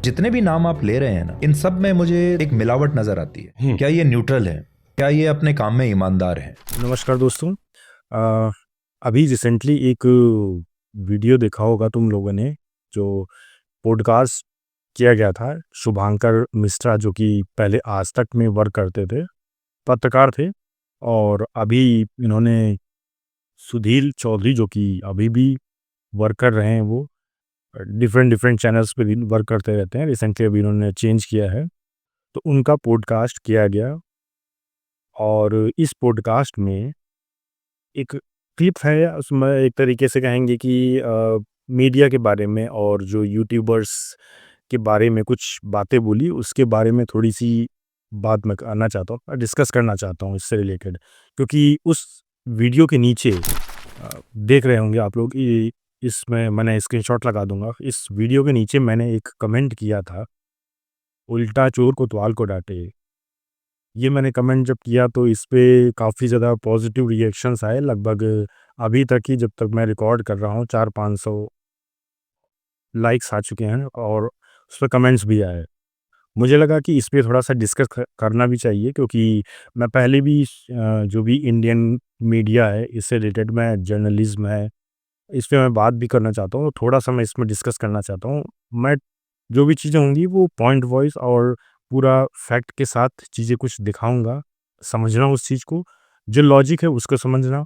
जितने भी नाम आप ले रहे हैं ना, इन सब में मुझे एक मिलावट नजर आती है। क्या ये न्यूट्रल है? क्या ये अपने काम में ईमानदार है? नमस्कार दोस्तों। अ, अभी रिसेंटली एक वीडियो देखा होगा तुम लोगों ने, जो पॉडकास्ट किया गया था। शुभांकर मिश्रा जो कि पहले आज तक में वर्क करते थे, पत्रकार थे, और अभी इन्होंने सुधीर चौधरी जो कि अभी भी वर्क कर रहे हैं, वो डिफरेंट डिफरेंट चैनल्स पे भी वर्क करते रहते हैं। रिसेंटली अभी इन्होंने चेंज किया है, तो उनका पॉडकास्ट किया गया। और इस पॉडकास्ट में एक क्लिप है, उसमें एक तरीके से कहेंगे कि मीडिया के बारे में और जो यूट्यूबर्स के बारे में कुछ बातें बोली, उसके बारे में थोड़ी-सी बात मैं करना चाहता हूँ और डिस्कस करना चाहता हूँ इससे रिलेटेड। क्योंकि उस वीडियो के नीचे देख रहे होंगे आप लोग कि इसमें मैंने स्क्रीनशॉट लगा दूँगा। इस वीडियो के नीचे मैंने एक कमेंट किया था, उल्टा चोर कोतवाल को डाँटे। ये मैंने कमेंट जब किया तो इस पे काफ़ी ज़्यादा पॉज़िटिव रिएक्शंस आए। लगभग अभी तक ही जब तक मैं रिकॉर्ड कर रहा हूँ 400-500 लाइक्स आ चुके हैं और उस पे कमेंट्स भी आए। मुझे लगा कि इस पे थोड़ा-सा डिस्कस करना भी चाहिए, क्योंकि मैं पहले भी जो भी इंडियन मीडिया है इससे रिलेटेड मैं जर्नलिज़्म है, इस पे मैं बात भी करना चाहता हूँ। थोड़ा-सा मैं इसमें डिस्कस करना चाहता हूँ। मैं जो भी चीज़ें होंगी वो पॉइंट वाइज़ और पूरा फैक्ट के साथ चीज़ें कुछ दिखाऊँगा, समझना उस चीज़ को, जो लॉजिक है उसको समझना।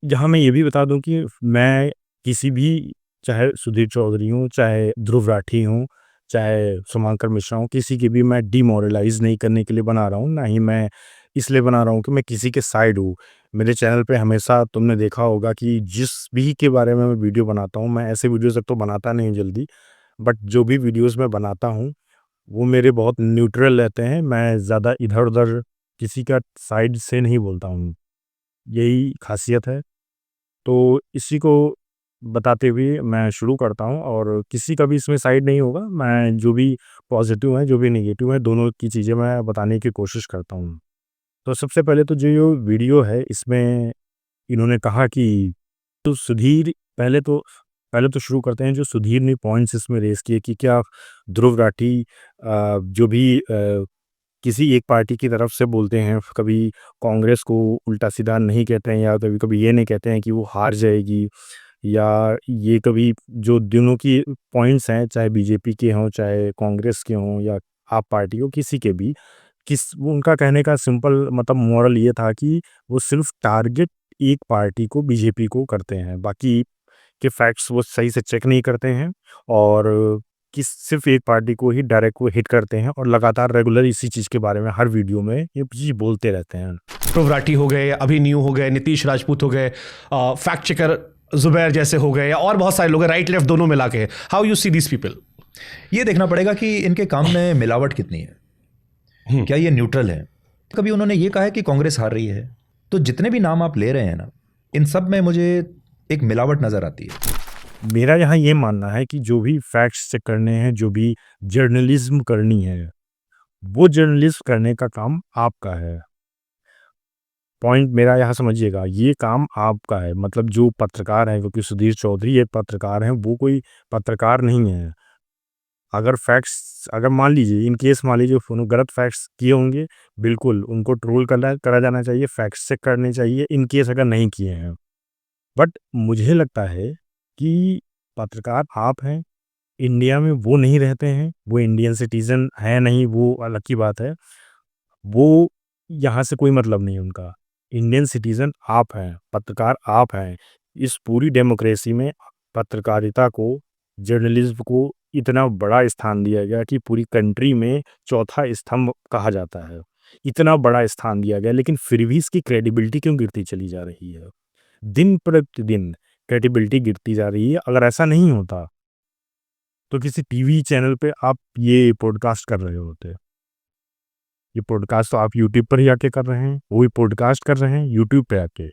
यहाँ मैं ये भी बता दूँ कि मैं किसी भी, चाहे सुधीर चौधरी हूँ, चाहे ध्रुव राठी हूँ, चाहे शुभांकर मिश्रा हूँ, किसी की भी मैं डिमोरलाइज़ नहीं करने के लिए बना रहा हूँ, ना ही मैं इसलिए बना रहा हूँ कि मैं किसी के साइड हूँ। मेरे चैनल पे हमेशा तुमने देखा होगा कि जिस भी के बारे में मैं वीडियो बनाता हूँ, मैं ऐसे वीडियोज़ अब तो बनाता नहीं जल्दी, बट जो भी वीडियोज़ मैं बनाता हूँ, वो मेरे बहुत न्यूट्रल रहते हैं। मैं ज़्यादा इधर-उधर किसी का साइड से नहीं बोलता हूँ, यही ख़ासियत है। तो इसी को बताते हुए मैं शुरू करता हूँ, और किसी का भी इसमें साइड नहीं होगा। मैं जो भी पॉज़िटिव है, जो भी नेगेटिव है, दोनों की चीज़ें मैं बताने की कोशिश करता हूँ। तो सबसे पहले तो जो ये वीडियो है, इसमें इन्होंने कहा कि तो सुधीर पहले तो शुरू करते हैं, जो सुधीर ने पॉइंट्स इसमें रेज़ किए कि क्या ध्रुव राठी जो भी किसी एक पार्टी की तरफ से बोलते हैं, कभी कांग्रेस को उल्टा-सीधा नहीं कहते हैं, या कभी-कभी ये नहीं कहते हैं कि वो हार जाएगी, या ये कभी जो दोनों की पॉइंट्स हैं, चाहे बीजेपी के हों, चाहे कांग्रेस के हों, या आप पार्टी हो, किसी के भी, वो उनका कहने का सिंपल मतलब मोरल ये था कि वो सिर्फ़ टारगेट एक पार्टी को, बीजेपी को करते हैं। बाकी के फैक्ट्स वो सही से चेक नहीं करते हैं, और सिर्फ़ एक पार्टी को ही डायरेक्ट वो हिट करते हैं, और लगातार रेगुलर इसी चीज़ के बारे में हर वीडियो में ये चीज़ बोलते रहते हैं। ध्रुव राठी हो गए, अभिनव हो गए, नीतीश राजपूत हो गए, फैक्ट चेकर जुबैर जैसे हो गए, और बहुत सारे लोग हैं, राइट लेफ्ट दोनों मिला के। How you see these people? ये देखना पड़ेगा कि इनके काम में मिलावट कितनी है। क्या ये न्यूट्रल है? कभी उन्होंने ये कहा है कि कांग्रेस हार रही है? तो जितने भी नाम आप ले रहे हैं ना, इन सब में मुझे एक मिलावट नजर आती है। मेरा यहाँ ये मानना है कि जो भी फैक्ट्स चेक करने हैं, जो भी जर्नलिज़्म करनी है, वो जर्नलिज़्म करने का काम आपका है। पॉइंट मेरा यहाँ समझिएगा, ये काम आपका है। मतलब जो पत्रकार हैं, क्योंकि सुधीर चौधरी एक पत्रकार हैं, वो कोई पत्रकार नहीं है। अगर मान लीजिए, इन केस मान लीजिए उन्होंने गलत फैक्ट्स किए होंगे, बिल्कुल उनको ट्रोल करा करा जाना चाहिए, फैक्ट्स चेक करने चाहिए, इन केस अगर नहीं किए हैं। बट मुझे लगता है कि पत्रकार आप हैं, इंडिया में वो नहीं रहते हैं, वो इंडियन सिटीज़न हैं नहीं, वो अलग की बात है। वो यहाँ से कोई मतलब नहीं है उनका। इंडियन सिटीज़न आप हैं, पत्रकार आप हैं। इस पूरी डेमोक्रेसी में पत्रकारिता को, जर्नलिज़्म को इतना बड़ा स्थान दिया गया कि पूरी कंट्री में चौथा स्तंभ कहा जाता है। इतना बड़ा स्थान दिया गया, लेकिन फिर भी इसकी क्रेडिबिलिटी क्यों गिरती चली जा रही है? दिन प्रतिदिन क्रेडिबिलिटी गिरती जा रही है। अगर ऐसा नहीं होता, तो किसी टीवी चैनल पे आप ये पॉडकास्ट कर रहे होते। ये पॉडकास्ट तो आप यूट्यूब पर ही आके कर रहे हैं, वो भी पॉडकास्ट कर रहे हैं यूट्यूब पे आके।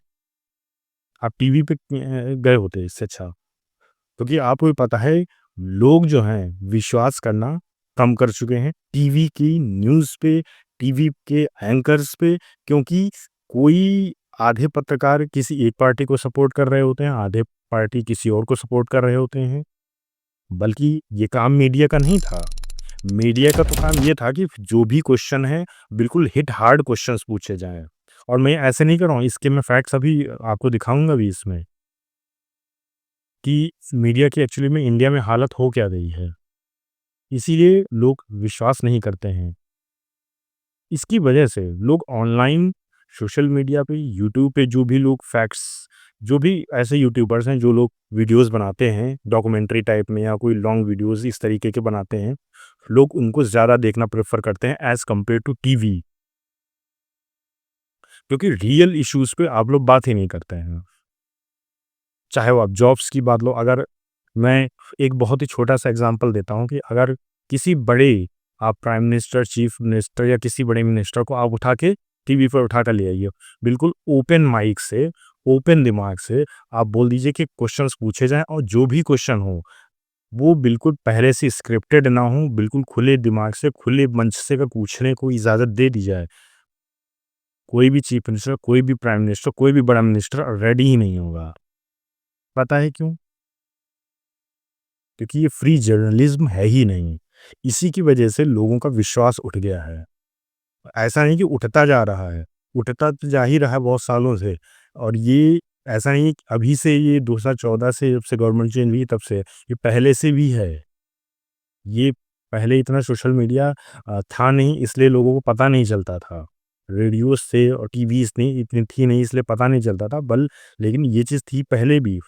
आप टीवी पे गए होते इससे अच्छा। क्योंकि आपको भी पता है, लोग जो हैं विश्वास करना कम कर चुके हैं टीवी की न्यूज़ पे, टीवी के एंकर्स पे, क्योंकि कोई आधे पत्रकार किसी एक पार्टी को सपोर्ट कर रहे होते हैं, आधे पार्टी किसी और को सपोर्ट कर रहे होते हैं। बल्कि ये काम मीडिया का नहीं था। मीडिया का तो काम ये था कि जो भी क्वेश्चन है बिल्कुल हिट हार्ड क्वेश्चंस पूछे जाएँ। और मैं ऐसे नहीं कर रहा हूँ, इसके मैं फैक्ट्स अभी आपको दिखाऊँगा भी इसमें, कि मीडिया की एक्चुअली में इंडिया में हालत हो क्या गई है। इसीलिए लोग विश्वास नहीं करते हैं। इसकी वजह से लोग ऑनलाइन, सोशल मीडिया पे, यूट्यूब पे जो भी लोग फैक्ट्स, जो भी ऐसे यूट्यूबर्स हैं जो लोग वीडियोस बनाते हैं डॉक्यूमेंट्री टाइप में या कोई लॉन्ग वीडियोस इस तरीके के बनाते हैं, लोग उनको ज़्यादा देखना प्रेफर करते हैं एज़ कम्पेयर टू टीवी। क्योंकि रियल इश्यूज़ पे आप लोग बात ही नहीं करते हैं। चाहे वो आप जॉब्स की बात लो, अगर मैं एक बहुत ही छोटा-सा एग्ज़ाम्पल देता हूँ कि अगर किसी बड़े, आप प्राइम मिनिस्टर, चीफ मिनिस्टर या किसी बड़े मिनिस्टर को आप उठा के टीवी पर उठा कर ले आइए। बिल्कुल ओपन माइक से, ओपन दिमाग से आप बोल दीजिए कि क्वेश्चंस पूछे जाएँ और जो भी क्वेश्चन हो, वो बिल्कुल पहले से स्क्रिप्टेड ना हो, बिल्कुल खुले दिमाग से, खुले मंच से अगर पूछने को इजाज़त दे दी जाए, कोई भी चीफ मिनिस्टर, कोई भी प्राइम मिनिस्टर, कोई भी बड़ा मिनिस्टर रेडी ही नहीं होगा। पता है क्यों? क्योंकि ये फ्री जर्नलिज्म है ही नहीं। इसी की वजह से लोगों का विश्वास उठ गया है। ऐसा नहीं कि उठता जा रहा है, उठता तो जा ही रहा है बहुत सालों से। और ये ऐसा नहीं है कि अभी से, ये 2014 से जब से गवर्नमेंट चेंज हुई तब से, ये पहले से भी है। ये पहले इतना सोशल मीडिया था नहीं, इसलिए लोगों को पता नहीं चलता था। रेडियो से और टीवीज़ नहीं इतनी थी नहीं, इसलिए पता नहीं चलता था, लेकिन ये चीज़ थी पहले भी।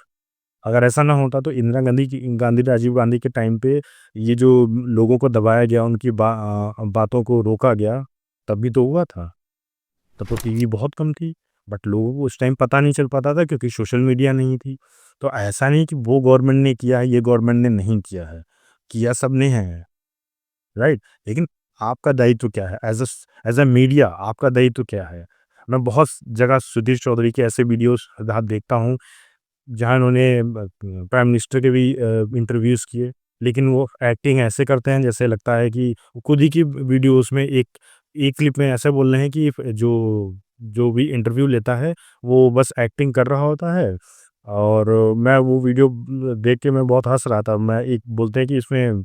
अगर ऐसा ना होता तो इंदिरा गांधी, राजीव गांधी के टाइम पे ये जो लोगों को दबाया गया, उनकी बातों को रोका गया, तब भी तो हुआ था। तब तो टीवी बहुत कम थी, बट लोगों को उस टाइम पता नहीं चल पाता था क्योंकि सोशल मीडिया नहीं थी। तो ऐसा नहीं कि वो गवर्नमेंट ने किया है, ये गवर्नमेंट ने नहीं किया है, किया सबने है, राइट? लेकिन आपका दायित्व क्या है? एज़ अ मीडिया आपका दायित्व क्या है? मैं बहुत जगह सुधीर चौधरी के ऐसे वीडियोज़ देखता हूँ, जहाँ उन्होंने प्राइम मिनिस्टर के भी इंटरव्यूज़ किए, लेकिन वो एक्टिंग ऐसे करते हैं जैसे लगता है कि वो खुद ही की वीडियोज़ में एक एक क्लिप में ऐसे बोल रहे हैं कि जो जो भी इंटरव्यू लेता है, वो बस एक्टिंग कर रहा होता है। और मैं वो वीडियो देख के मैं बहुत हँस रहा था। मैं एक बोलते हैं कि इसमें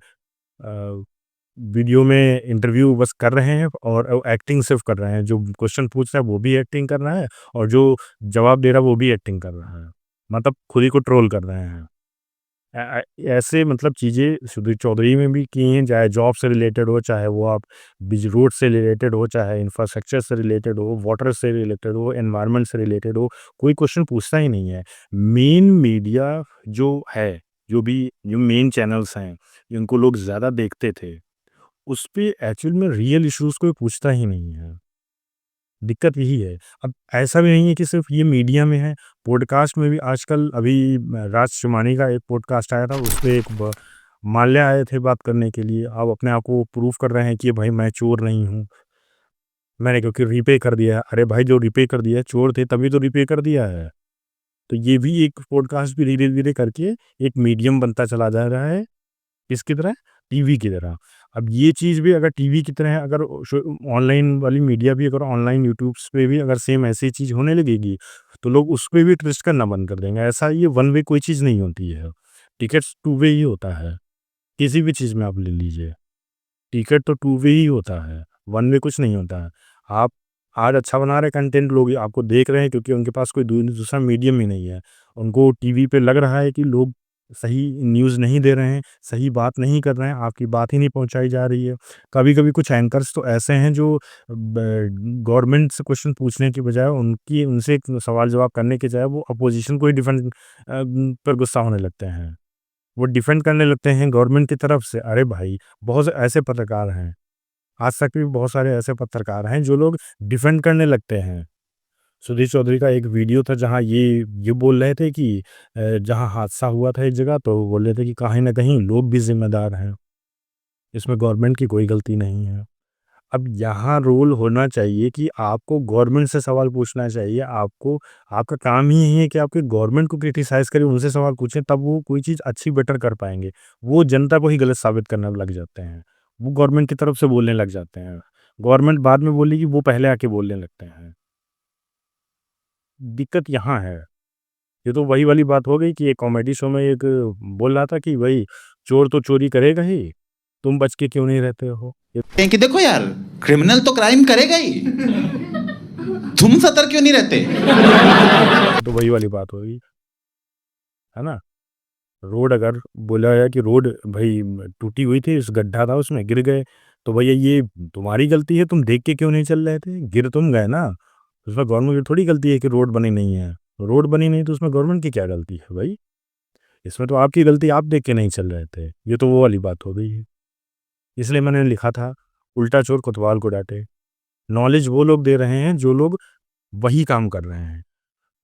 वीडियो में इंटरव्यू बस कर रहे हैं और एक्टिंग सिर्फ़ कर रहे हैं। जो क्वेश्चन पूछ रहा है वो भी एक्टिंग कर रहा है और जो जवाब दे रहा है वो भी एक्टिंग कर रहा है। मतलब खुद ही को ट्रोल कर रहे हैं। ऐसे मतलब चीज़ें सुधीर चौधरी में भी की हैं, चाहे जॉब से रिलेटेड हो, चाहे वो आप रोड से रिलेटेड हो, चाहे इंफ्रास्ट्रक्चर से रिलेटेड हो, वाटर से रिलेटेड हो, एनवायरनमेंट से रिलेटेड हो, कोई क्वेश्चन पूछता ही नहीं है। मेन मीडिया जो है, जो मेन चैनल्स हैं, जिनको लोग ज़्यादा देखते थे, उस पे एक्चुअल में रियल इश्यूज़ कोई पूछता ही नहीं है। दिक्कत यही है। अब ऐसा भी नहीं है कि सिर्फ़ ये मीडिया में है, पॉडकास्ट में भी आजकल अभी राज शमानी का एक पॉडकास्ट आया था, उसपे एक माल्या आए थे बात करने के लिए। आप अपने आप को प्रूव कर रहे हैं कि भाई मैं चोर नहीं हूँ। मैंने क्योंकि रीपे कर दिया है। अरे भाई, जो रीपे कर दिया है, चोर थे तभी तो रीपे कर दिया है। तो ये भी एक पॉडकास्ट भी धीरे-धीरे करके एक मीडियम बनता चला जा रहा है। किसकी तरह? टीवी की तरह। अब ये चीज़ भी अगर टीवी की तरह, अगर ऑनलाइन वाली मीडिया भी, अगर ऑनलाइन यूट्यूब्स पे भी अगर सेम ऐसी चीज़ होने लगेगी, तो लोग उस पे भी ट्रस्ट करना बंद कर देंगे। ऐसा ये वन वे कोई चीज़ नहीं होती है। टिकट्स टू वे ही होता है। किसी भी चीज़ में आप ले लीजिए, टिकट तो टू वे ही होता है, वन वे कुछ नहीं होता है। आप आज अच्छा बना रहे कंटेंट, लोग आपको देख रहे हैं क्योंकि उनके पास कोई दूसरा मीडियम ही नहीं है। उनको टीवी पे लग रहा है कि लोग सही न्यूज़ नहीं दे रहे हैं, सही बात नहीं कर रहे हैं, आपकी बात ही नहीं पहुँचाई जा रही है। कभी-कभी कुछ एंकर्स तो ऐसे हैं जो गवर्नमेंट से क्वेश्चन पूछने की बजाय, उनकी उनसे सवाल-जवाब करने के बजाय वो अपोज़िशन को ही डिफेंड पर गुस्सा होने लगते हैं। वो डिफेंड करने लगते हैं गवर्नमेंट की तरफ से। अरे भाई! बहुत से ऐसे पत्रकार हैं, आज तक भी बहुत सारे ऐसे पत्रकार हैं जो लोग डिफेंड करने लगते हैं। सुधीर चौधरी का एक वीडियो था जहाँ ये बोल रहे थे कि जहाँ हादसा हुआ था एक जगह, तो वो बोल रहे थे कि कहीं न कहीं लोग भी ज़िम्मेदार हैं, इसमें गवर्नमेंट की कोई गलती नहीं है। अब यहाँ रोल होना चाहिए कि आपको गवर्नमेंट से सवाल पूछना चाहिए, आपको, आपका काम ही यही है कि आपके गवर्नमेंट को क्रिटिसाइज़ करें, उनसे सवाल पूछें, तब वो कोई चीज़ अच्छी बेटर कर पाएँगे। वो जनता को ही गलत साबित करने लग जाते हैं। वो गवर्नमेंट की तरफ से बोलने लग जाते हैं। गवर्नमेंट बाद में बोलेगी, वो पहले आके बोलने लगते हैं। दिक्कत यहाँ है। ये तो वही वाली बात हो गई कि एक कॉमेडी शो में एक बोल रहा था कि भई चोर तो चोरी करेगा ही, तुम बच के क्यों नहीं रहते हो? ये कि देखो यार, क्रिमिनल तो क्राइम करेगा ही, तुम सतर्क क्यों नहीं रहते? तो वही वाली बात होगी, है ना? रोड अगर बोला गया कि रोड भाई टूटी हुई थी, उस गड्ढा था उसमें गिर गए, तो भैया ये तुम्हारी गलती है, तुम देख के क्यों नहीं चल रहे थे? गिर तुम गए ना, उसमें गवर्नमेंट की थोड़ी गलती है कि रोड बनी नहीं है। रोड बनी नहीं तो उसमें गवर्नमेंट की क्या गलती है भाई? इसमें तो आपकी गलती, आप देख के नहीं चल रहे थे। ये तो वो वाली बात हो गई है। इसलिए मैंने लिखा था, उल्टा चोर कोतवाल को डांटे। नॉलेज वो लोग दे रहे हैं जो लोग वही काम कर रहे हैं।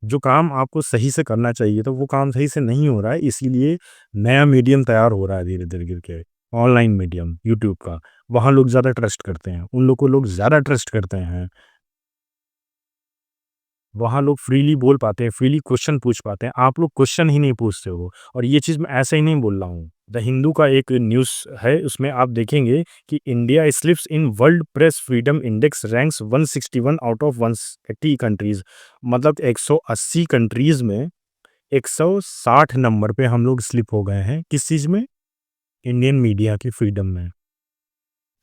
जो काम आपको सही से करना चाहिए तो वो काम सही से नहीं हो रहा है, इसीलिए नया मीडियम तैयार हो रहा है धीरे-धीरे करके। ऑनलाइन मीडियम यूट्यूब का, वहाँ लोग ज़्यादा ट्रस्ट करते हैं, उन लोग को लोग ज़्यादा ट्रस्ट करते हैं। वहाँ लोग फ्रीली बोल पाते हैं, फ्रीली क्वेश्चन पूछ पाते हैं। आप लोग क्वेश्चन ही नहीं पूछते हो, और ये चीज़ मैं ऐसे ही नहीं बोल रहा हूँ। द हिंदू का एक न्यूज़ है, उसमें आप देखेंगे कि India slips in world press freedom index ranks 161 out of 180 countries. मतलब 180 कंट्रीज़ में 160 नंबर पे हम लोग स्लिप हो गए हैं। किस चीज़ में? इंडियन मीडिया की फ्रीडम में।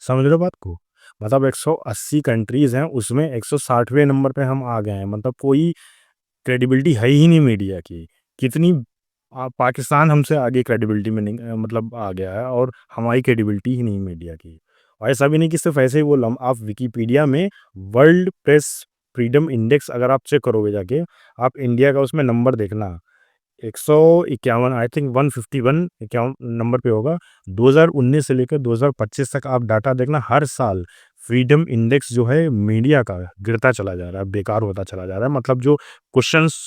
समझ रहे हो बात को? मतलब 180 कंट्रीज़ हैं, उसमें 160वें नंबर पे हम आ गए हैं। मतलब कोई क्रेडिबिलिटी है ही नहीं मीडिया की। कितनी पाकिस्तान हमसे आगे क्रेडिबिलिटी में नहीं, मतलब आ गया है, और हमारी क्रेडिबिलिटी ही नहीं मीडिया की। और ऐसा भी नहीं कि सिर्फ ऐसे ही बोल रहा हूँ, आप विकिपीडिया में वर्ल्ड प्रेस फ्रीडम इंडेक्स अगर आप चेक करोगे जाके, आप इंडिया का उसमें नंबर देखना, 151 आई थिंक 151 51 नंबर पे होगा। 2019 से लेकर 2025 तक आप डाटा देखना, हर साल फ्रीडम इंडेक्स जो है मीडिया का गिरता चला जा रहा है, बेकार होता चला जा रहा है। मतलब जो क्वेश्चंस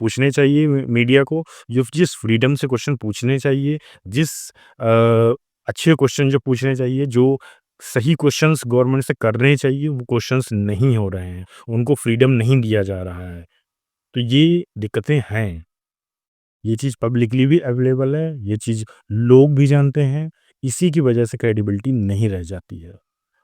पूछने चाहिए मीडिया को, जो जिस फ्रीडम से क्वेश्चन पूछने चाहिए, जिस अच्छे क्वेश्चन जो पूछने चाहिए, जो सही क्वेश्चंस गवर्नमेंट से करने चाहिए, वो क्वेश्चंस नहीं हो रहे हैं, उनको फ्रीडम नहीं दिया जा रहा है। तो ये दिक्कतें हैं। ये चीज़ पब्लिकली भी अवेलेबल है, ये चीज़ लोग भी जानते हैं, इसी की वजह से क्रेडिबिलिटी नहीं रह जाती है।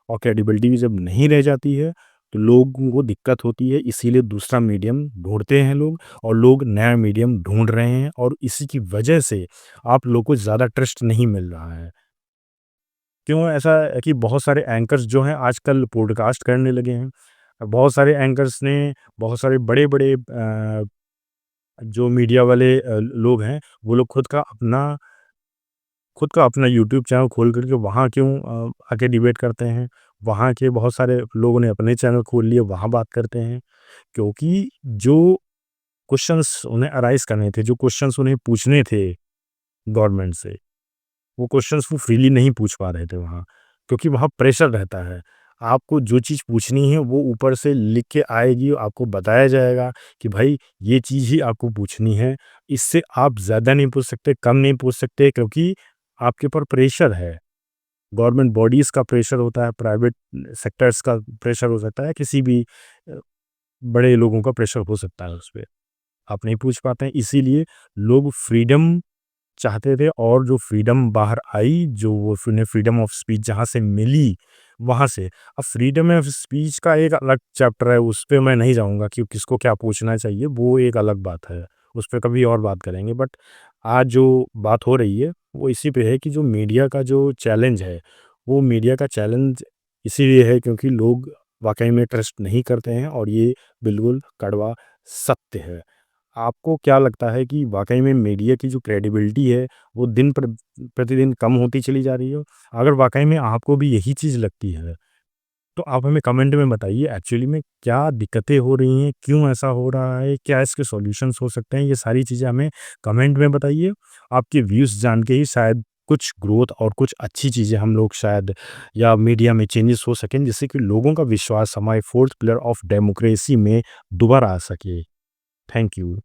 और क्रेडिबिलिटी भी जब नहीं रह जाती है, तो लोगों को दिक्कत होती है, इसीलिए दूसरा मीडियम ढूँढते हैं लोग, और लोग नया मीडियम ढूँढ रहे हैं, और इसी की वजह से आप लोग को ज़्यादा ट्रस्ट नहीं मिल रहा है। क्यों ऐसा है कि बहुत सारे एंकर्स जो हैं आजकल पॉडकास्ट करने लगे हैं। बहुत सारे एंकर्स ने, बहुत सारे बड़े-बड़े जो मीडिया वाले लोग हैं, वो लोग खुद का अपना यूट्यूब चैनल खोल करके वहाँ क्यों आके डिबेट करते हैं। वहाँ के बहुत सारे लोगों ने अपने चैनल खोल लिए, वहाँ बात करते हैं। क्योंकि जो क्वेश्चंस उन्हें अराइज़ करने थे, जो क्वेश्चंस उन्हें पूछने थे गवर्नमेंट से, वो क्वेश्चंस वो फ्रीली नहीं पूछ पा रहे थे वहाँ, क्योंकि वहाँ प्रेशर रहता है। आपको जो चीज़ पूछनी है वो ऊपर से लिख के आएगी, आपको बताया जाएगा कि भाई ये चीज़ ही आपको पूछनी है। इससे आप ज़्यादा नहीं पूछ सकते, कम नहीं पूछ सकते, क्योंकि आपके ऊपर प्रेशर है। गवर्नमेंट बॉडीज़ का प्रेशर होता है, प्राइवेट सेक्टर्स का प्रेशर हो सकता है, किसी भी बड़े लोगों का प्रेशर हो सकता है उस पे। आप नहीं पूछ पाते हैं, इसीलिए लोग फ्रीडम चाहते थे, और जो फ्रीडम बाहर आई, जो वो उन्हें फ्रीडम ऑफ स्पीच जहाँ से मिली, वहाँ से। अब फ्रीडम ऑफ स्पीच का एक अलग चैप्टर है, उस पे मैं नहीं जाऊँगा कि किसको क्या पूछना चाहिए, वो एक अलग बात है, उस पे कभी और बात करेंगे। बट आज जो बात हो रही है, वो इसी पे है कि जो मीडिया का जो चैलेंज है, वो मीडिया का चैलेंज इसीलिए है क्योंकि लोग वाक़ई में ट्रस्ट नहीं करते हैं, और ये बिल्कुल कड़वा सत्य है। आपको क्या लगता है कि वाक़ई में मीडिया की जो क्रेडिबिलिटी है, वो दिन प्रतिदिन कम होती चली जा रही है? अगर वाक़ई में आपको भी यही चीज़ लगती है, तो आप हमें कमेंट में बताइए एक्चुअली में क्या दिक्कतें हो रही हैं, क्यों ऐसा हो रहा है, क्या इसके सॉल्यूशंस हो सकते हैं? ये सारी चीज़ें हमें कमेंट में बताइए। आपके व्यूज़ जान के ही शायद कुछ ग्रोथ और कुछ अच्छी चीज़ें हम लोग शायद, या मीडिया में चेंजेस हो सकें, जिससे कि लोगों का विश्वास हमारे फोर्थ पिलर ऑफ डेमोक्रेसी में दोबारा आ सके। Thank you.